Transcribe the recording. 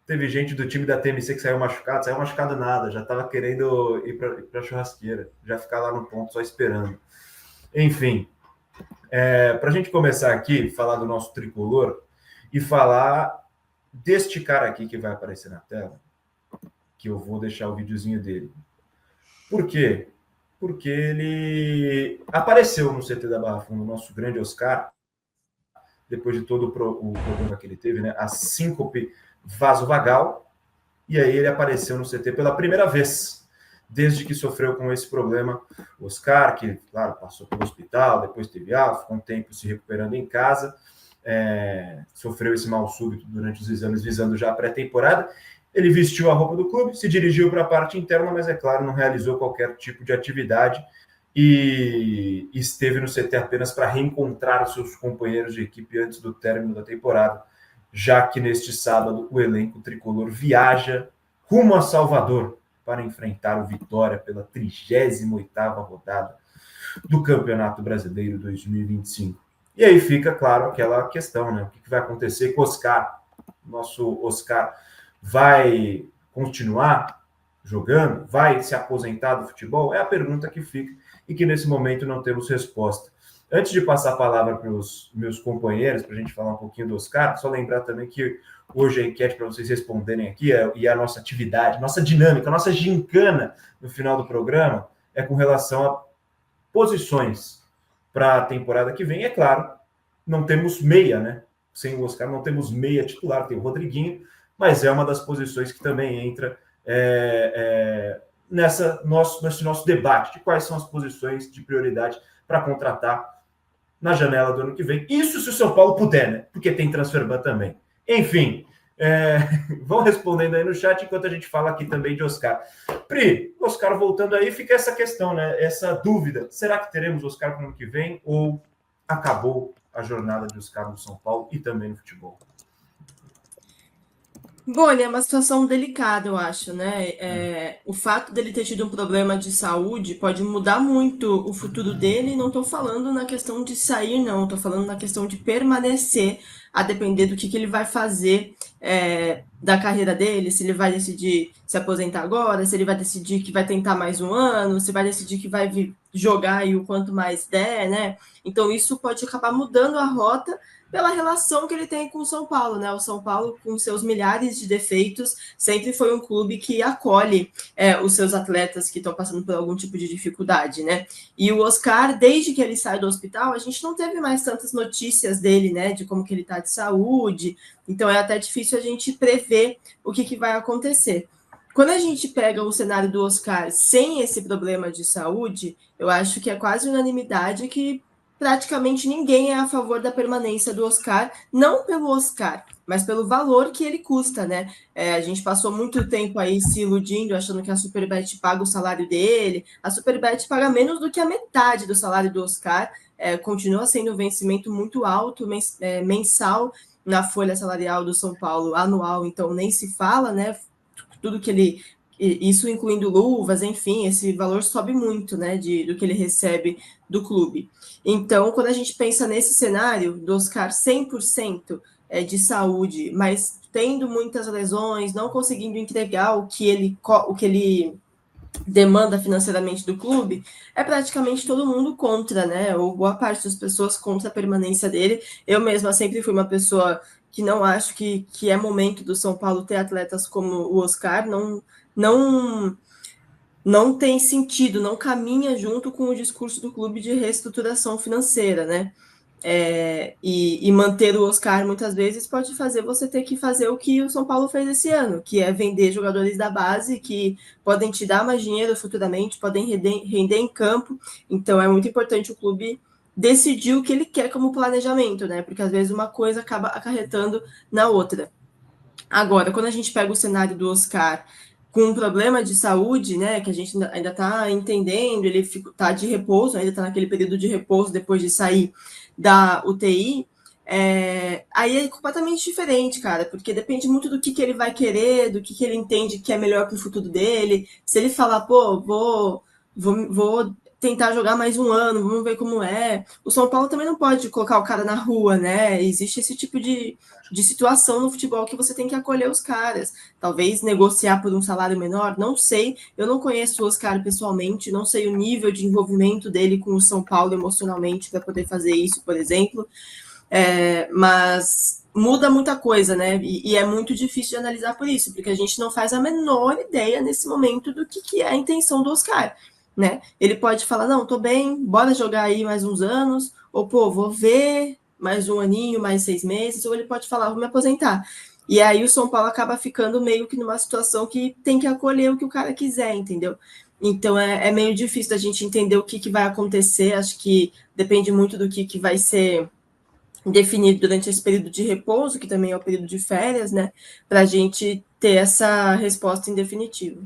Teve gente do time da TMC que saiu machucado nada, já estava querendo ir para a churrasqueira, já ficar lá no ponto só esperando. Enfim, para a gente começar aqui, falar do nosso tricolor e falar deste cara aqui que vai aparecer na tela, que eu vou deixar o videozinho dele. Por quê? Porque ele apareceu no CT da Barra Funda, o nosso grande Oscar, depois de todo o problema que ele teve, né? A síncope vasovagal, e aí ele apareceu no CT pela primeira vez, desde que sofreu com esse problema. O Oscar, que, claro, passou pelo hospital, depois teve alta, ficou um tempo se recuperando em casa, sofreu esse mal súbito durante os exames, visando já a pré-temporada. Ele vestiu a roupa do clube, se dirigiu para a parte interna, mas, é claro, não realizou qualquer tipo de atividade e esteve no CT apenas para reencontrar os seus companheiros de equipe antes do término da temporada, já que neste sábado o elenco tricolor viaja rumo a Salvador para enfrentar o Vitória pela 38ª rodada do Campeonato Brasileiro 2025. E aí fica, claro, aquela questão, né? O que vai acontecer com o Oscar? Nosso Oscar vai continuar jogando? Vai se aposentar do futebol? É a pergunta que fica e que nesse momento não temos resposta. Antes de passar a palavra para os meus companheiros, para a gente falar um pouquinho do Oscar, só lembrar também que hoje a enquete para vocês responderem aqui e a nossa atividade, nossa dinâmica, nossa gincana no final do programa é com relação a posições para a temporada que vem. É claro, não temos meia, né? Sem o Oscar não temos meia titular, tem o Rodriguinho, mas é uma das posições que também entra nesse nosso debate de quais são as posições de prioridade para contratar na janela do ano que vem. Isso se o São Paulo puder, né? Porque tem transferban também. Enfim, vão respondendo aí no chat enquanto a gente fala aqui também de Oscar. Pri, Oscar voltando aí, fica essa questão, né? Essa dúvida. Será que teremos Oscar para o ano que vem ou acabou a jornada de Oscar no São Paulo e também no futebol? Bom, ele é uma situação delicada, eu acho, né? O fato dele ter tido um problema de saúde pode mudar muito o futuro dele. Não estou falando na questão de sair, não. Estou falando na questão de permanecer, a depender do que ele vai fazer da carreira dele. Se ele vai decidir se aposentar agora, se ele vai decidir que vai tentar mais um ano, se vai decidir que vai jogar aí o quanto mais der, né? Então isso pode acabar mudando a rota pela relação que ele tem com o São Paulo, né? O São Paulo, com seus milhares de defeitos, sempre foi um clube que acolhe os seus atletas que estão passando por algum tipo de dificuldade, né? E o Oscar, desde que ele sai do hospital, a gente não teve mais tantas notícias dele, né? De como que ele está de saúde. Então é até difícil a gente prever o que vai acontecer. Quando a gente pega o cenário do Oscar sem esse problema de saúde, eu acho que é quase unanimidade que praticamente ninguém é a favor da permanência do Oscar, não pelo Oscar, mas pelo valor que ele custa, né? A gente passou muito tempo aí se iludindo, achando que a Superbet paga o salário dele. A Superbet paga menos do que a metade do salário do Oscar, continua sendo um vencimento muito alto, mensal, na folha salarial do São Paulo, anual, então nem se fala, né? Tudo que ele... Isso incluindo luvas, enfim, esse valor sobe muito, né, do que ele recebe do clube. Então, quando a gente pensa nesse cenário do Oscar 100% de saúde, mas tendo muitas lesões, não conseguindo entregar o que ele demanda financeiramente do clube, é praticamente todo mundo contra, né? Ou boa parte das pessoas contra a permanência dele. Eu mesma sempre fui uma pessoa que não acho que é momento do São Paulo ter atletas como o Oscar, não tem sentido, não caminha junto com o discurso do clube de reestruturação financeira, né? E manter o Oscar muitas vezes pode fazer você ter que fazer o que o São Paulo fez esse ano, que é vender jogadores da base que podem te dar mais dinheiro futuramente, podem render em campo. Então é muito importante o clube decidir o que ele quer como planejamento, né? Porque às vezes uma coisa acaba acarretando na outra. Agora, quando a gente pega o cenário do Oscar com um problema de saúde, né, que a gente ainda está entendendo, ele está de repouso, ainda está naquele período de repouso depois de sair da UTI, aí é completamente diferente, cara, porque depende muito do que ele vai querer, do que ele entende que é melhor para o futuro dele. Se ele falar, pô, vou tentar jogar mais um ano, vamos ver como é. O São Paulo também não pode colocar o cara na rua, né? Existe esse tipo de situação no futebol que você tem que acolher os caras. Talvez negociar por um salário menor, não sei. Eu não conheço o Oscar pessoalmente, não sei o nível de envolvimento dele com o São Paulo emocionalmente para poder fazer isso, por exemplo. Mas muda muita coisa, né? E é muito difícil de analisar por isso, porque a gente não faz a menor ideia nesse momento do que é a intenção do Oscar, né? Ele pode falar, não, tô bem, bora jogar aí mais uns anos, ou pô, vou ver mais um aninho, mais 6 meses, ou ele pode falar, vou me aposentar. E aí o São Paulo acaba ficando meio que numa situação que tem que acolher o que o cara quiser, entendeu? Então é meio difícil da gente entender o que vai acontecer, acho que depende muito do que vai ser definido durante esse período de repouso, que também é o período de férias, né, para a gente ter essa resposta em definitivo.